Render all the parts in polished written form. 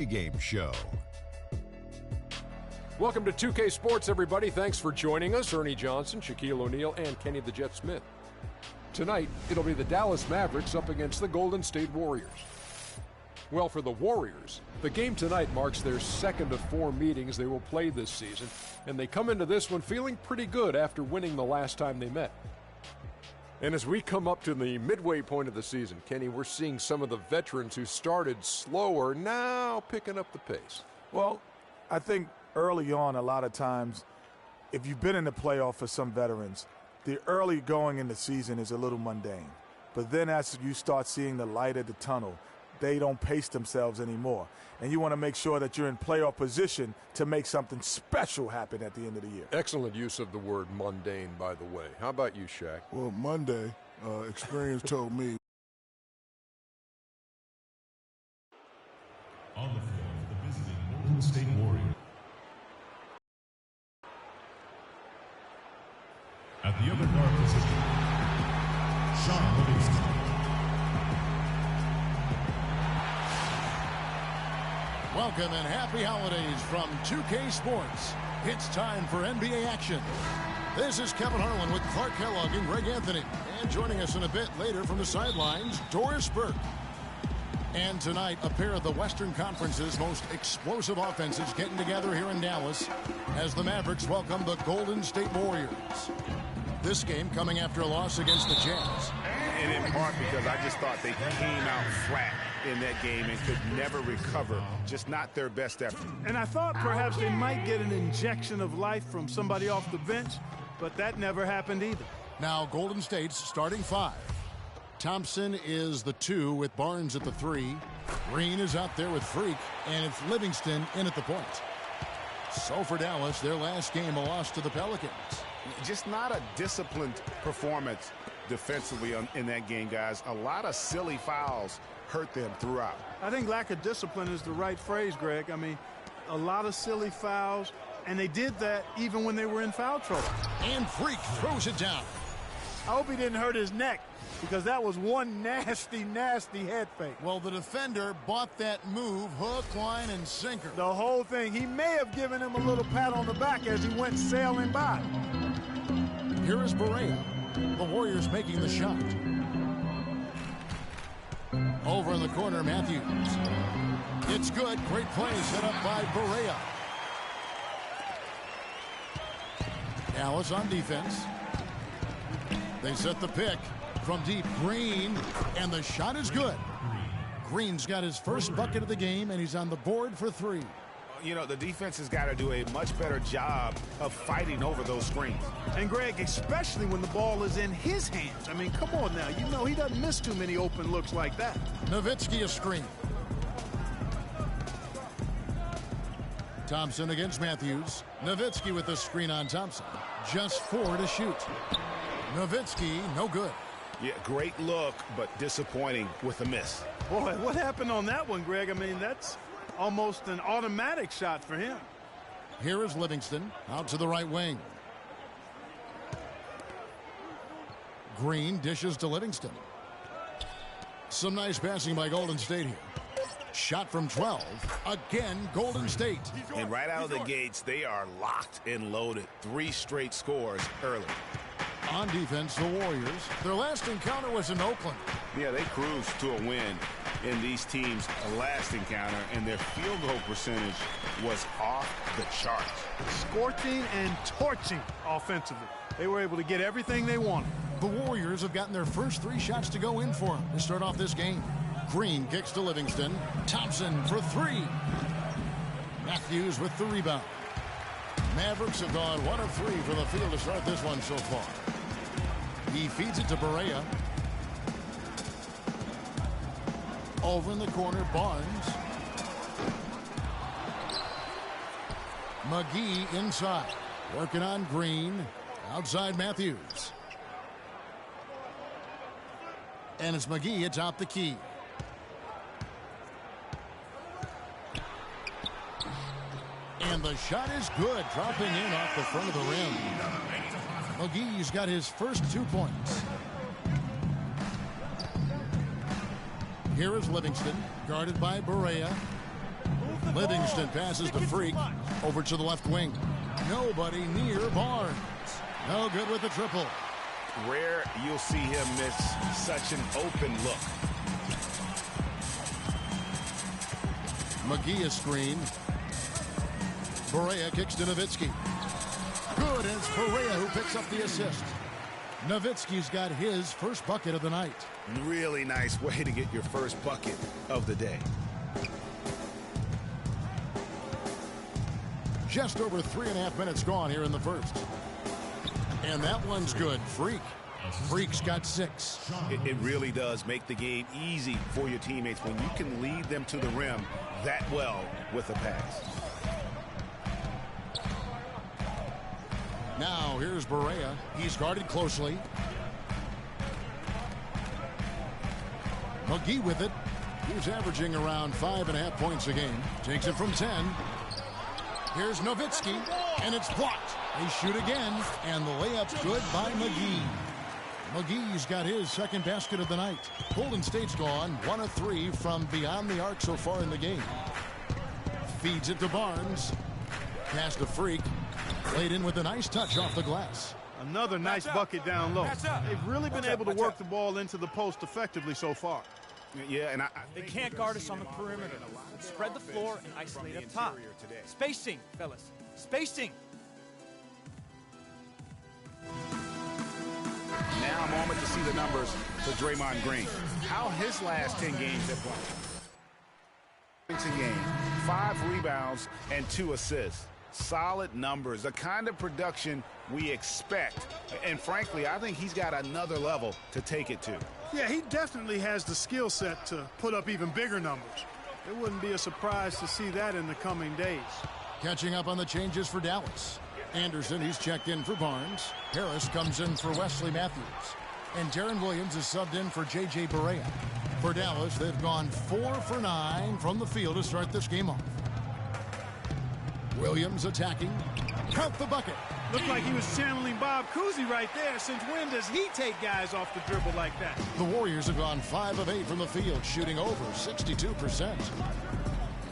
Game show. Welcome to 2K Sports, everybody. Thanks for joining us. Ernie Johnson, Shaquille O'Neal, and Kenny the Jet Smith. Tonight, it'll be the Dallas Mavericks up against the Golden State Warriors. Well, for the Warriors, the game tonight marks their second of 4 meetings they will play this season, and they come into this one feeling pretty good after winning the last time they met. And as we come up to the midway point of the season, Kenny, we're seeing some of the veterans who started slower now picking up the pace. Well, I think early on, a lot of times, if you've been in the playoff for some veterans, the early going in the season is a little mundane. But then as you start seeing the light at the tunnel, they don't pace themselves anymore. And you want to make sure that you're in playoff position to make something special happen at the end of the year. Excellent use of the word mundane, by the way. How about you, Shaq? Well, Monday, experience told me. On the field, the visiting Golden State Warriors. At the other guard position, Sean Livingston. Welcome and happy holidays from 2K Sports. It's time for NBA action. This is Kevin Harlan with Clark Kellogg and Greg Anthony. And joining us in a bit later from the sidelines, Doris Burke. And tonight, a pair of the Western Conference's most explosive offenses getting together here in Dallas as the Mavericks welcome the Golden State Warriors. This game coming after a loss against the Jazz. And in part because I just thought they came out flat in that game and could never recover, just not their best effort. And I thought perhaps they might get an injection of life from somebody off the bench, but that never happened either. Now Golden State's starting 5. Thompson is the 2 with Barnes at the 3. Green is out there with Freak, and it's Livingston in at the point. So for Dallas, their last game a loss to the Pelicans. Just not a disciplined performance defensively in that game, guys. A lot of silly fouls hurt them throughout. I think lack of discipline is the right phrase, Greg. I mean, a lot of silly fouls, and they did that even when they were in foul trouble. And Freak throws it down. I hope he didn't hurt his neck, because that was one nasty, nasty head fake. Well, the defender bought that move, hook, line, and sinker. The whole thing. He may have given him a little pat on the back as he went sailing by. Here is Barea. The Warriors making the shot. Over in the corner, Matthews. It's good. Great play set up by Barea. Dallas on defense. They set the pick from deep. Green, and the shot is good. Green's got his first bucket of the game, and he's on the board for 3. You know, the defense has got to do a much better job of fighting over those screens. And, Greg, especially when the ball is in his hands. I mean, come on now. You know he doesn't miss too many open looks like that. Nowitzki a screen. Thompson against Matthews. Nowitzki with the screen on Thompson. Just 4 to shoot. Nowitzki, no good. Yeah, great look, but disappointing with a miss. Boy, what happened on that one, Greg? I mean, that's almost an automatic shot for him. Here is Livingston out to the right wing. Green dishes to Livingston. Some nice passing by Golden State here. Shot from 12. Again, Golden State. And right out of the gates, they are locked and loaded. 3 straight scores early. On defense, the Warriors. Their last encounter was in Oakland. Yeah, they cruised to a win in these teams' last encounter, and their field goal percentage was off the charts. Scorching and torching offensively. They were able to get everything they wanted. The Warriors have gotten their first 3 shots to go in for them to start off this game. Green kicks to Livingston. Thompson for 3. Matthews with the rebound. Mavericks have gone 1 of 3 from the field to start this one so far. He feeds it to Barea. Over in the corner, Barnes. McGee inside. Working on Green. Outside Matthews. And it's McGee atop the key. And the shot is good, dropping in off the front of the rim. McGee's got his first 2 points. Here is Livingston, guarded by Barea. Livingston passes to Freak. Over to the left wing. Nobody near Barnes. No good with the triple. Rare you'll see him miss such an open look. McGee is screened. Barea kicks to Nowitzki. Good, and it's Barea who picks up the assist. Nowitzki's got his first bucket of the night. Really nice way to get your first bucket of the day. Just over 3.5 minutes gone here in the first. And that one's good. Freak's got 6. It really does make the game easy for your teammates when you can lead them to the rim that well with a pass. Now here's Barea. He's guarded closely. McGee with it. He's averaging around 5.5 points a game. Takes it from 10. Here's Nowitzki, and it's blocked. They shoot again, and the layup's good by McGee. McGee's got his second basket of the night. Golden State's gone 1 of 3 from beyond the arc so far in the game. Feeds it to Barnes. Pass to Freak. Laid in with a nice touch off the glass. Another nice bucket down low. They've really been able to work the ball into the post effectively so far. Yeah, and they can't guard us on the perimeter. Spread the floor and isolate up top. Spacing, fellas. Spacing. now a moment to see the numbers for Draymond Green. How his last 10 games have gone. Game, 5 rebounds and 2 assists. Solid numbers, the kind of production we expect. And frankly, I think he's got another level to take it to. Yeah, he definitely has the skill set to put up even bigger numbers. It wouldn't be a surprise to see that in the coming days. Catching up on the changes for Dallas. Anderson, he's checked in for Barnes. Harris comes in for Wesley Matthews. And Darren Williams is subbed in for J.J. Barea. For Dallas, they've gone 4 for 9 from the field to start this game off. Williams attacking. Count the bucket. Looked like he was channeling Bob Cousy right there. Since when does he take guys off the dribble like that? The Warriors have gone 5 of 8 from the field, shooting over 62%.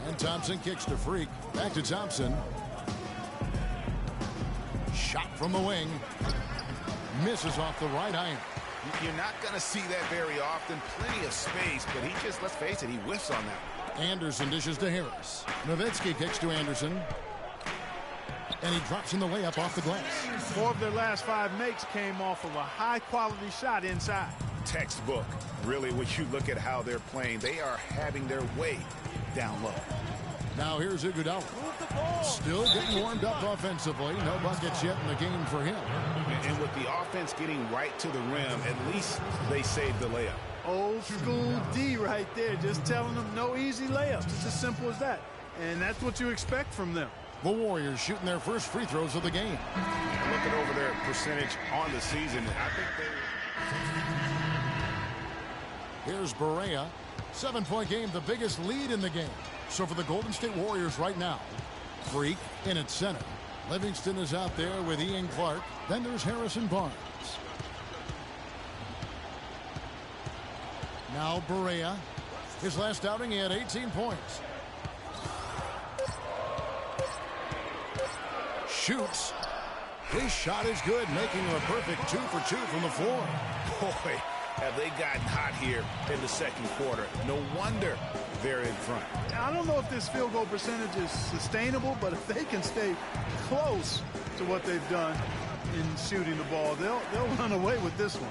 And Thompson kicks to Freak. Back to Thompson. Shot from the wing. Misses off the right iron. You're not going to see that very often. Plenty of space, but he just, let's face it, he whiffs on that. Anderson dishes to Harris. Nowitzki kicks to Anderson. And he drops in the layup off the glass. 4 of their last 5 makes came off of a high-quality shot inside. Textbook. Really, when you look at how they're playing, they are having their way down low. Now here's Iguodala. Still getting warmed up offensively. No buckets yet in the game for him. And with the offense getting right to the rim, at least they saved the layup. Old school D right there, just telling them no easy layups. It's as simple as that. And that's what you expect from them. The Warriors shooting their first free throws of the game. And looking over their percentage on the season, I think they... Here's Barea. 7-point game, the biggest lead in the game. So for the Golden State Warriors right now, Freak in at center. Livingston is out there with Ian Clark. Then there's Harrison Barnes. Now Barea. His last outing, he had 18 points. Shoots. His shot is good, making him a perfect 2 for 2 from the floor. Boy, have they gotten hot here in the second quarter. No wonder they're in front. I don't know if this field goal percentage is sustainable, but if they can stay close to what they've done in shooting the ball, they'll run away with this one.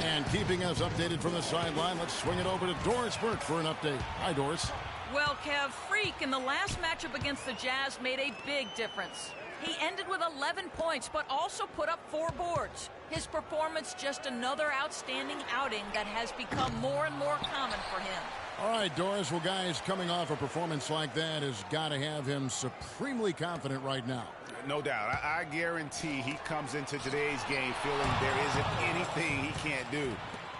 And keeping us updated from the sideline, let's swing it over to Doris Burke for an update. Hi, Doris. Well, Kev, Freak in the last matchup against the Jazz made a big difference. He ended with 11 points, but also put up 4 boards. His performance just another outstanding outing that has become more and more common for him. All right, Doris. Well, guys, coming off a performance like that has got to have him supremely confident right now. No doubt. I guarantee he comes into today's game feeling there isn't anything he can't do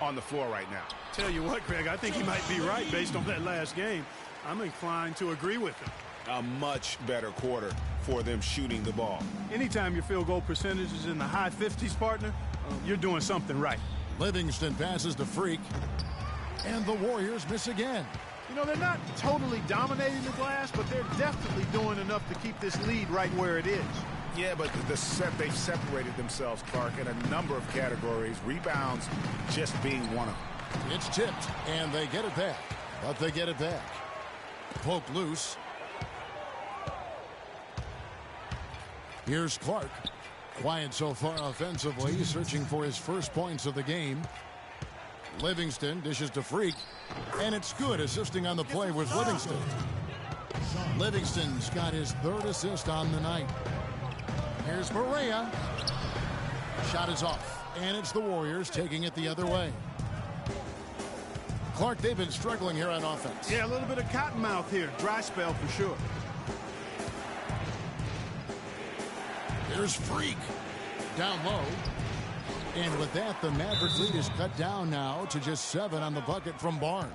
on the floor right now. Tell you what, Greg, I think he might be right based on that last game. I'm inclined to agree with him. A much better quarter for them shooting the ball. Anytime your field goal percentage is in the high 50s, partner, you're doing something right. Livingston passes to Freak. And the Warriors miss again. You know, they're not totally dominating the glass, but they're definitely doing enough to keep this lead right where it is. Yeah, but they've separated themselves, Clark, in a number of categories, rebounds just being one of them. It's tipped, and they get it back. But they get it back. Poke loose. Here's Clark. Quiet so far offensively, searching for his first points of the game. Livingston dishes to Freak, and it's good, assisting on the play with Livingston. Livingston's got his third assist on the night. Here's Maria. Shot is off, and it's the Warriors taking it the other way. Clark, they've been struggling here on offense. Yeah, a little bit of cottonmouth here. Dry spell for sure. There's Freak. Down low. And with that, the Mavericks lead is cut down now to just 7 on the bucket from Barnes.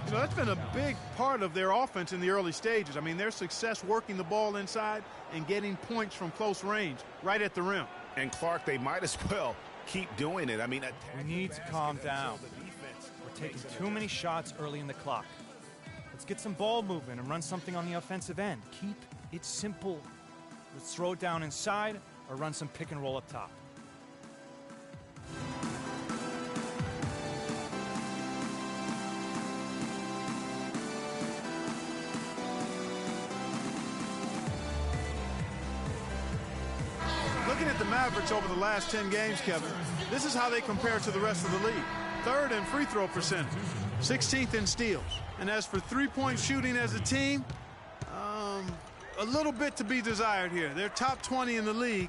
You know, that's been a big part of their offense in the early stages. I mean, their success working the ball inside and getting points from close range right at the rim. And Clark, they might as well keep doing it. I mean, we need to calm down. We're taking too many shots early in the clock. Let's get some ball movement and run something on the offensive end. Keep it simple. Let's throw it down inside or run some pick and roll up top. Looking at the Mavericks over the last 10 games, Kevin, this is how they compare to the rest of the league. 3rd in free throw percentage, 16th in steals. And as for three-point shooting as a team, a little bit to be desired here. They're top 20 in the league.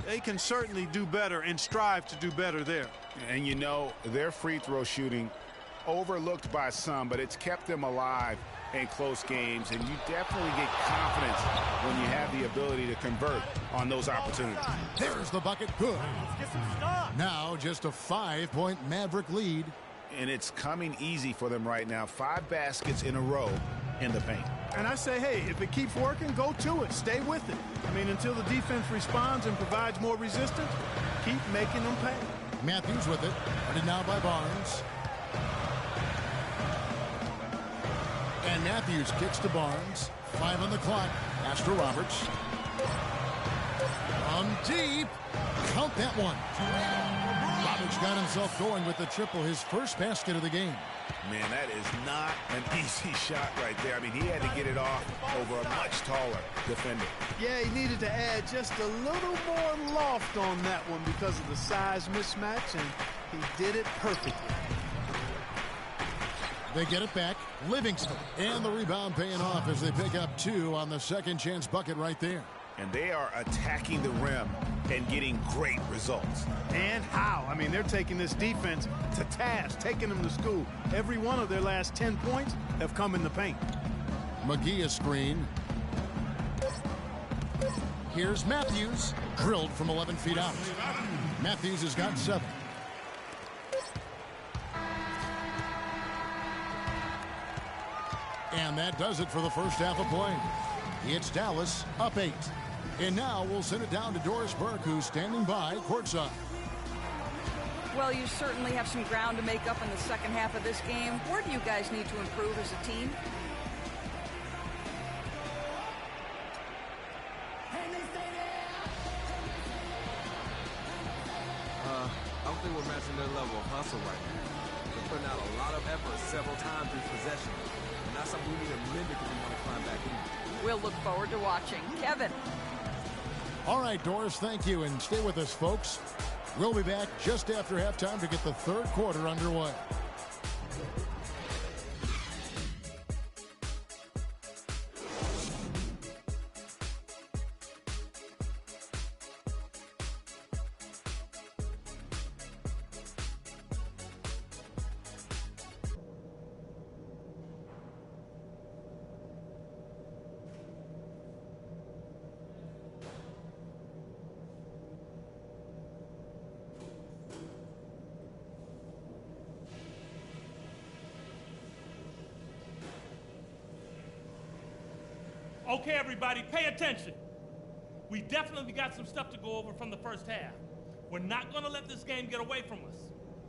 They can certainly do better and strive to do better there. And you know, their free throw shooting overlooked by some, but it's kept them alive in close games, and you definitely get confidence when you have the ability to convert on those opportunities. There's the bucket. Good. Now just a 5-point Maverick lead. And it's coming easy for them right now. 5 baskets in a row in the paint. And I say, hey, if it keeps working, go to it. Stay with it. I mean, until the defense responds and provides more resistance, keep making them pay. Matthews with it. Guarded now by Barnes. And Matthews kicks to Barnes. 5 on the clock. Pass to Roberts. From deep. Count that one. Roberts got himself going with the triple, his first basket of the game. Man, that is not an easy shot right there. I mean, he had to get it off over a much taller defender. Yeah, he needed to add just a little more loft on that one because of the size mismatch, and he did it perfectly. They get it back. Livingston. And the rebound paying off as they pick up 2 on the second chance bucket right there. And they are attacking the rim and getting great results. And how? I mean, they're taking this defense to task, taking them to school. Every one of their last 10 points have come in the paint. McGee a screen. Here's Matthews. Drilled from 11 feet out. Matthews has got 7. And that does it for the first half of play. It's Dallas up 8. And now we'll send it down to Doris Burke, who's standing by courtside. Well, you certainly have some ground to make up in the second half of this game. Where do you guys need to improve as a team? I don't think we're matching their level of hustle right now. They're putting out a lot of effort several times each possession. And that's something we need to mimic if we want to climb back in. We'll look forward to watching. Kevin. All right, Doris, thank you. And stay with us, folks. We'll be back just after halftime to get the third quarter underway. Okay, everybody, pay attention. We definitely got some stuff to go over from the first half. We're not going to let this game get away from us.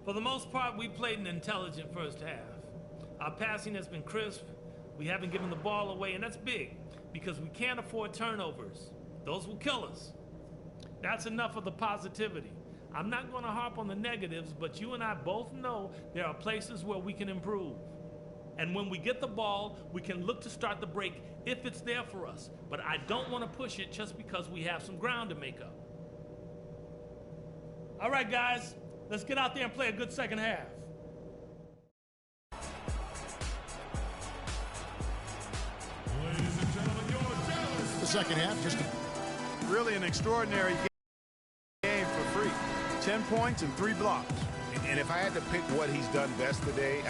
For the most part, we played an intelligent first half. Our passing has been crisp, We haven't given the ball away, and that's big because we can't afford turnovers. Those will kill us. That's enough of the positivity. I'm not going to harp on the negatives, but you and I both know there are places where we can improve. And when we get the ball, we can look to start the break if it's there for us. But I don't want to push it just because we have some ground to make up. All right, guys, let's get out there and play a good second half. The second half, just really an extraordinary game for Freak. 10 points and 3 blocks. And if I had to pick what he's done best today,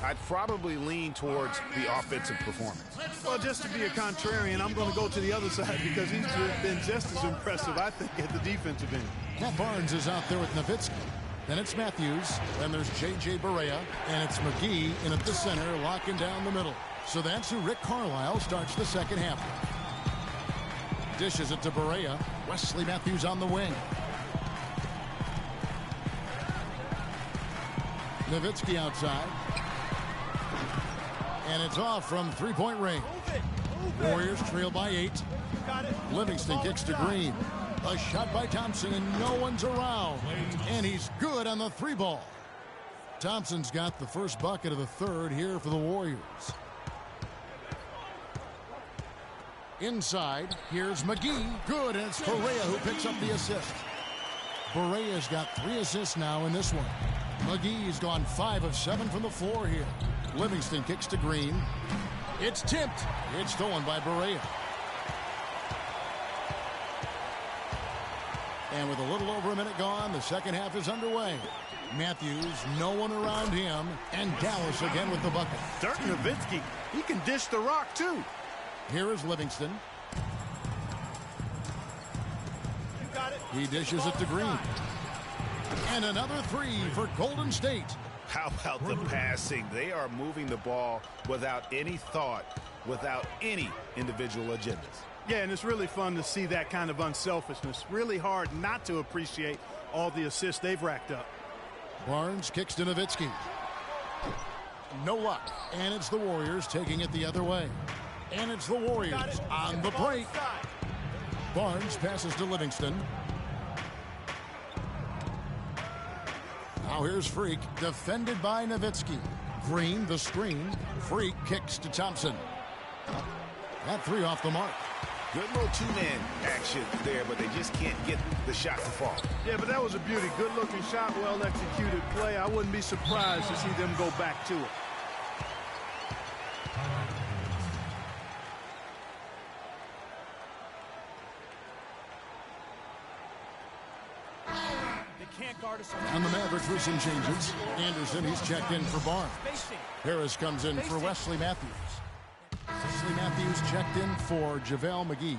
I'd probably lean towards the offensive performance. Well, just to be a contrarian, I'm going to go to the other side because he's been just as impressive, I think, at the defensive end. Matt Barnes is out there with Nowitzki. Then it's Matthews. Then there's J.J. Barea. And it's McGee in at the center, locking down the middle. So that's who Rick Carlisle starts the second half. Dishes it to Barea. Wesley Matthews on the wing. Nowitzki outside. And it's off from three-point range. Warriors trail by 8. Livingston kicks to Green. A shot by Thompson, and no one's around. And he's good on the 3-ball. Thompson's got the first bucket of the third here for the Warriors. Inside, here's McGee. Good, and it's Correa who picks up the assist. Berea's got 3 assists now in this one. McGee's gone 5 of 7 from the floor here. Livingston kicks to Green. It's tipped. It's stolen by Barea. And with a little over a minute gone, the second half is underway. Matthews, no one around him, and Dallas again with the bucket. Dirk Nowitzki, he can dish the rock too. Here is Livingston. He dishes it to Green. And another 3 for Golden State. How about the passing? They are moving the ball without any thought, without any individual agendas. Yeah, and it's really fun to see that kind of unselfishness. Really hard not to appreciate all the assists they've racked up. Barnes kicks to Nowitzki. No luck. And it's the Warriors taking it the other way. And it's the Warriors on the break. Barnes passes to Livingston. Now here's Freak, defended by Nowitzki. Green, the screen. Freak kicks to Thompson. That 3 off the mark. Good little 2-man action there, but they just can't get the shot to fall. Yeah, but that was a beauty. Good-looking shot, well-executed play. I wouldn't be surprised to see them go back to it. On the Mavericks with some changes. Anderson, he's checked in for Barnes. Harris comes in for Wesley Matthews. Wesley Matthews checked in for JaVale McGee.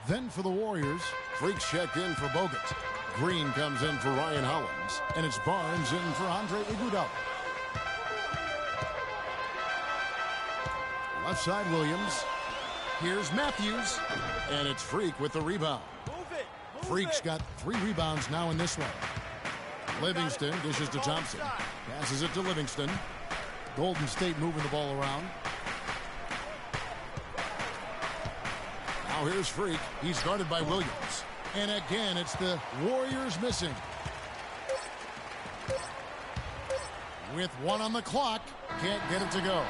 Then for the Warriors, Freaks checked in for Bogut. Green comes in for Ryan Hollins. And it's Barnes in for Andre Iguodala. Left side, Williams. Here's Matthews. And it's Freak with the rebound. Freak's got 3 rebounds now in this one. Livingston dishes to Thompson. Passes it to Livingston. Golden State moving the ball around. Now here's Freak. He's guarded by Williams. And again, it's the Warriors missing. With 1 on the clock, can't get it to go.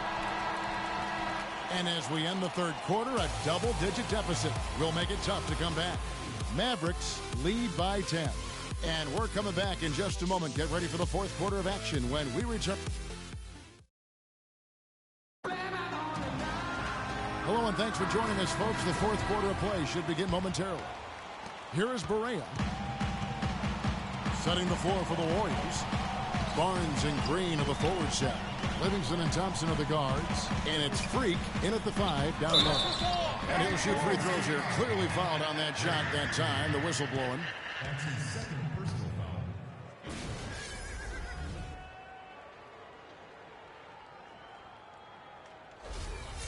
And as we end the third quarter, a double-digit deficit will make it tough to come back. Mavericks lead by 10. And we're coming back in just a moment. Get ready for the fourth quarter of action when we return. Hello and thanks for joining us, folks. The fourth quarter of play should begin momentarily. Here is Barea. Setting the floor for the Warriors. Barnes and Green are the forward set. Livingston and Thompson are the guards. And it's Freak in at the 5 down low. And he'll shoot free throws here. Clearly fouled on that shot that time. The whistle blowing. That's his second personal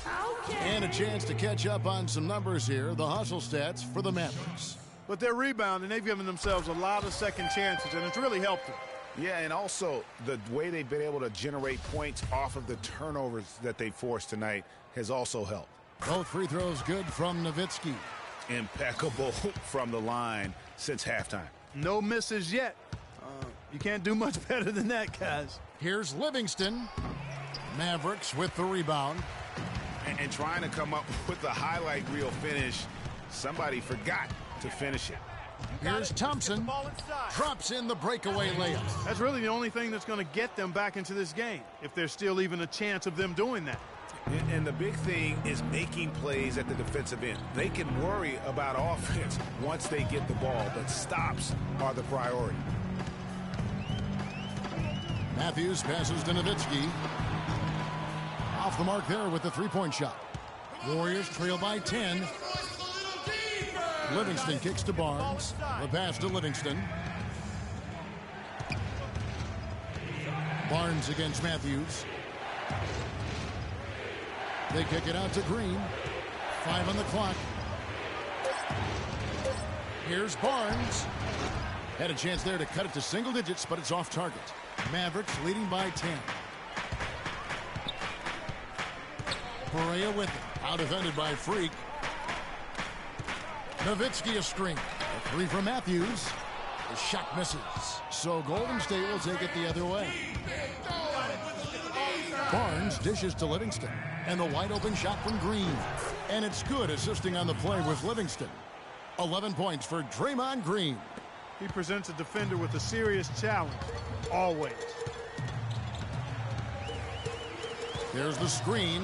foul. And a chance to catch up on some numbers here. The hustle stats for the Mavericks. But they're rebounding. They've given themselves a lot of second chances, and it's really helped them. Yeah, and also the way they've been able to generate points off of the turnovers that they forced tonight. has also helped. Both free throws good from Nowitzki. Impeccable from the line since halftime. No misses yet. You can't do much better than that, guys. Here's Livingston. Mavericks with the rebound. And trying to come up with a highlight reel finish, somebody forgot to finish it. Here's Thompson. Drops in the breakaway layup. That's really the only thing that's going to get them back into this game, if there's still even a chance of them doing that. And the big thing is making plays at the defensive end. They can worry about offense once they get the ball, but stops are the priority. Matthews passes to Nowitzki. Off the mark there with the three-point shot. Warriors trail by 10. Livingston kicks to Barnes. The pass to Livingston. Barnes against Matthews. They kick it out to Green. 5 on the clock. Here's Barnes. Had a chance there to cut it to single digits, but it's off target. Mavericks leading by 10. Perea with it. Out defended by Freak. Nowitzki a screen. A three from Matthews. The shot misses. So Golden State will take it the other way. Barnes dishes to Livingston. And the wide open shot from Green. And it's good, assisting on the play with Livingston. 11 points for Draymond Green. He presents a defender with a serious challenge. Always. There's the screen.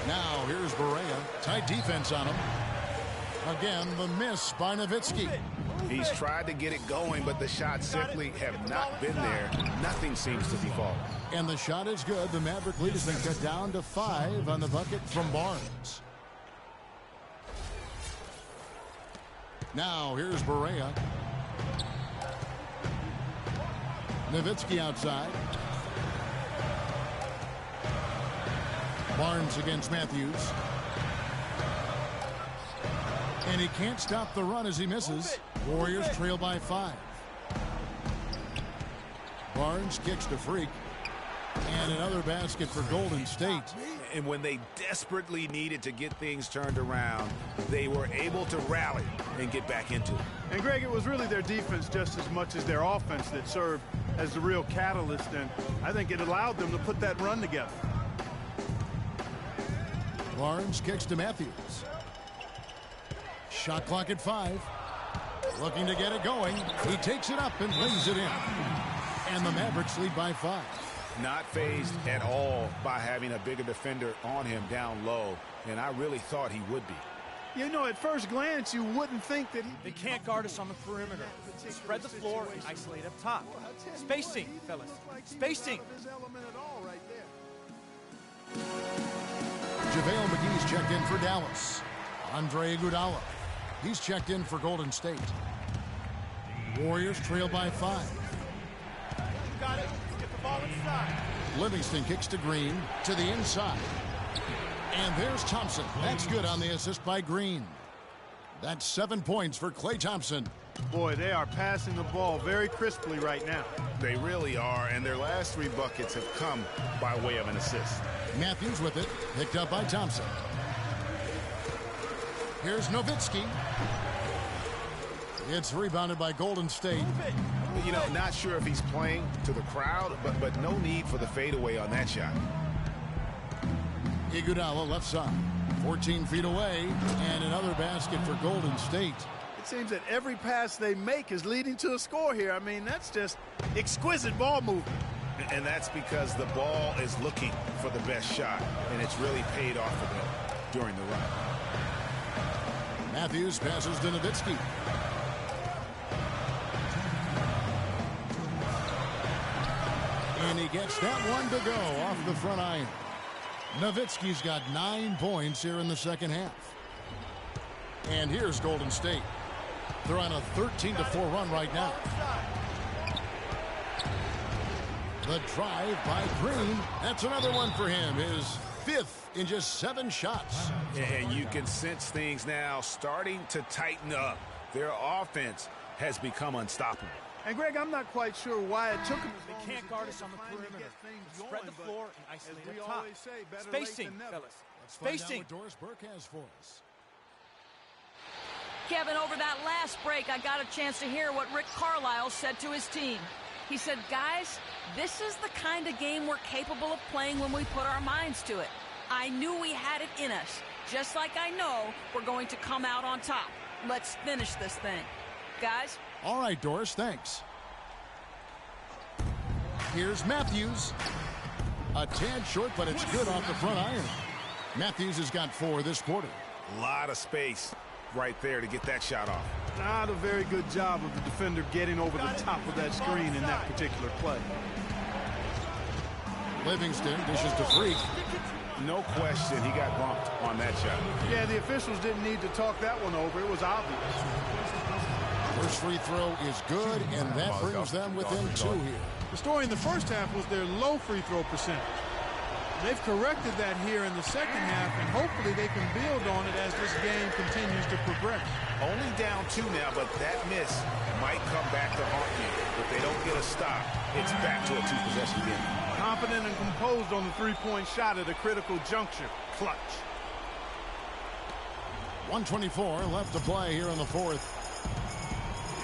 Now here's Perea. Tight defense on him. Again, the miss by Nowitzki. He's tried to get it going, but the shots simply have not been there. Nothing seems to be falling. And the shot is good. The Maverick lead has been cut down to 5 on the bucket from Barnes. Now here's Perea. Nowitzki outside. Barnes against Matthews. And he can't stop the run as he misses. Warriors trail by 5. Barnes kicks to Freak. And another basket for Golden State. And when they desperately needed to get things turned around, they were able to rally and get back into it. And Greg, it was really their defense just as much as their offense that served as the real catalyst, and I think it allowed them to put that run together. Barnes kicks to Matthews. Shot clock at 5. Looking to get it going. He takes it up and lays it in. And the Mavericks lead by 5. Not fazed at all by having a bigger defender on him down low, and I really thought he would be. You know, at first glance, you wouldn't think that They can't guard us on the perimeter. Spread the floor and isolate up top. Spacing, fellas. Spacing. JaVale McGee's checked in for Dallas. Andre Iguodala. He's checked in for Golden State. Warriors trail by 5. Got it. Get the ball inside. Livingston kicks to Green to the inside. And there's Thompson. That's good on the assist by Green. That's 7 points for Klay Thompson. Boy, they are passing the ball very crisply right now. They really are, and their last 3 buckets have come by way of an assist. Matthews with it, picked up by Thompson. Here's Nowitzki. It's rebounded by Golden State. You know, not sure if he's playing to the crowd, but no need for the fadeaway on that shot. Iguodala left side, 14 feet away, and another basket for Golden State. It seems that every pass they make is leading to a score here. I mean, that's just exquisite ball movement. And that's because the ball is looking for the best shot, and it's really paid off for them during the run. Matthews passes to Nowitzki. And he gets that one to go off the front iron. Nowitzki's got 9 points here in the second half. And here's Golden State. They're on a 13-4 run right now. The drive by Green. That's another one for him. His 5th in just 7 shots. And you can sense things now starting to tighten up. Their offense has become unstoppable. And, Greg, I'm not quite sure why it took him as long They can't as guard it us did on the to finally perimeter. get things Spread going, the but floor and as isolate we up top. always say, better Spacing, late than never. fellas. Let's find out Spacing. what Doris Burke has for us. Kevin, over that last break, I got a chance to hear what Rick Carlisle said to his team. He said, guys, this is the kind of game we're capable of playing when we put our minds to it. I knew we had it in us, just like I know we're going to come out on top. Let's finish this thing. Guys? All right, Doris, thanks. Here's Matthews. A tad short, but it's good off the front iron. Matthews has got 4 this quarter. A lot of space right there to get that shot off. Not a very good job of the defender getting over the top of that screen in that particular play. Livingston dishes to Freak. No question, he got bumped on that shot. Yeah, the officials didn't need to talk that one over. It was obvious. First free throw is good, and that brings them within 2 here. The story in the first half was their low free throw percentage. They've corrected that here in the second half, and hopefully they can build on it as this game continues to progress. Only down 2 now, but that miss might come back to haunt you. If they don't get a stop, it's back to a 2-possession game. Confident and composed on the three-point shot at a critical juncture. Clutch. 1:24 left to play here in the fourth.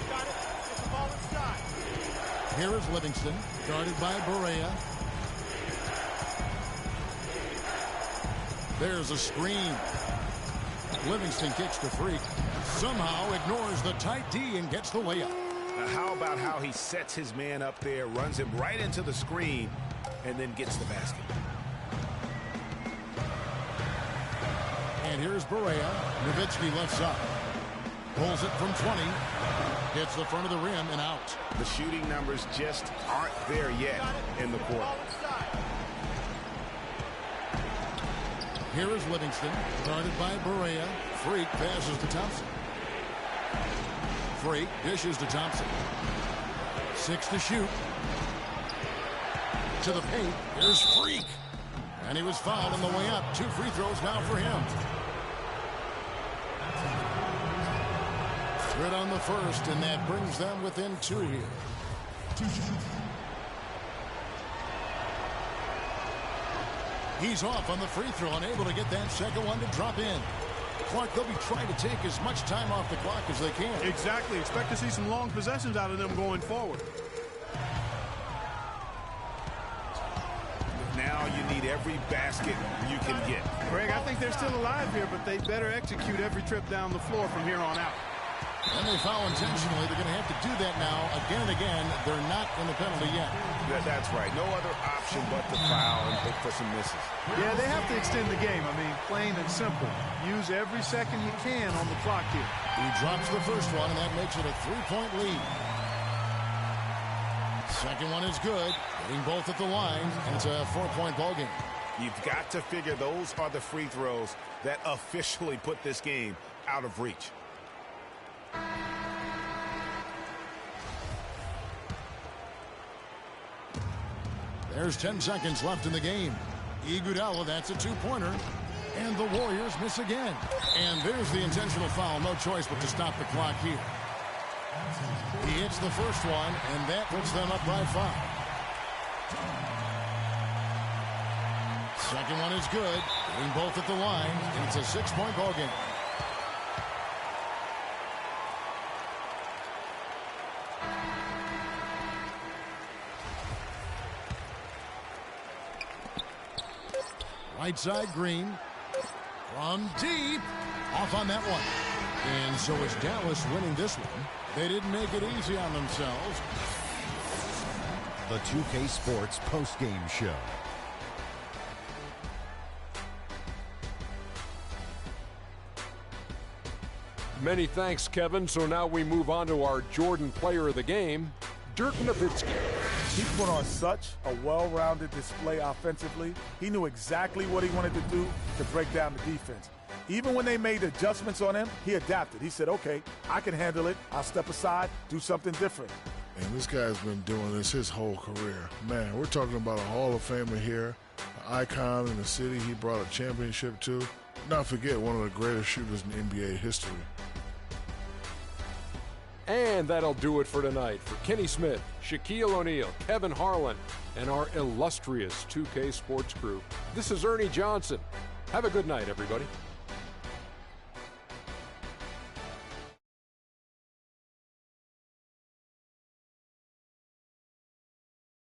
Got it. Get the ball inside. Here is Livingston, guarded by Barea. There's a screen. Livingston kicks to Freak. Somehow ignores the tight D and gets the layup. Now, how about how he sets his man up there, runs him right into the screen, and then gets the basket. And here's Barea. Nowitzki left side. Pulls it from 20. Hits the front of the rim and out. The shooting numbers just aren't there yet in the quarter. Here is Livingston, guarded by Barea. Freak passes to Thompson. Freak dishes to Thompson. 6 to shoot. To the paint. Here's Freak. And he was fouled on the way up. 2 free throws now for him. Good on the first, and that brings them within 2 here. He's off on the free throw, unable to get that second one to drop in. Clark, they'll be trying to take as much time off the clock as they can. Exactly. Expect to see some long possessions out of them going forward. Now you need every basket you can get. Greg, I think they're still alive here, but they better execute every trip down the floor from here on out. And they foul intentionally. They're going to have to do that now again and again. They're not in the penalty yet. That's right. No other option but to foul and look for some misses. Yeah, they have to extend the game. I mean, plain and simple. Use every second you can on the clock here. He drops the first one, and that makes it a 3-point lead. Second one is good. Hitting both at the line, and it's a 4-point ball game. You've got to figure those are the free throws that officially put this game out of reach. There's 10 seconds left in the game. Iguodala, that's a 2-pointer. And the Warriors miss again. And there's the intentional foul. No choice but to stop the clock here. He hits the first one, and that puts them up by 5. Second one is good. Hitting both at the line, and it's a 6-point ball game. Right side, Green. From deep. Off on that one. And so it's Dallas winning this one. They didn't make it easy on themselves. The 2K Sports postgame show. Many thanks, Kevin. So now we move on to our Jordan player of the game, Dirk Nowitzki. He put on such a well-rounded display offensively. He knew exactly what he wanted to do to break down the defense. Even when they made adjustments on him, he adapted. He said, okay, I can handle it. I'll step aside, do something different. And this guy's been doing this his whole career. Man, we're talking about a Hall of Famer here, an icon in the city he brought a championship to. Not forget, one of the greatest shooters in NBA history. And that'll do it for tonight. For Kenny Smith, Shaquille O'Neal, Kevin Harlan, and our illustrious 2K Sports crew, this is Ernie Johnson. Have a good night, everybody.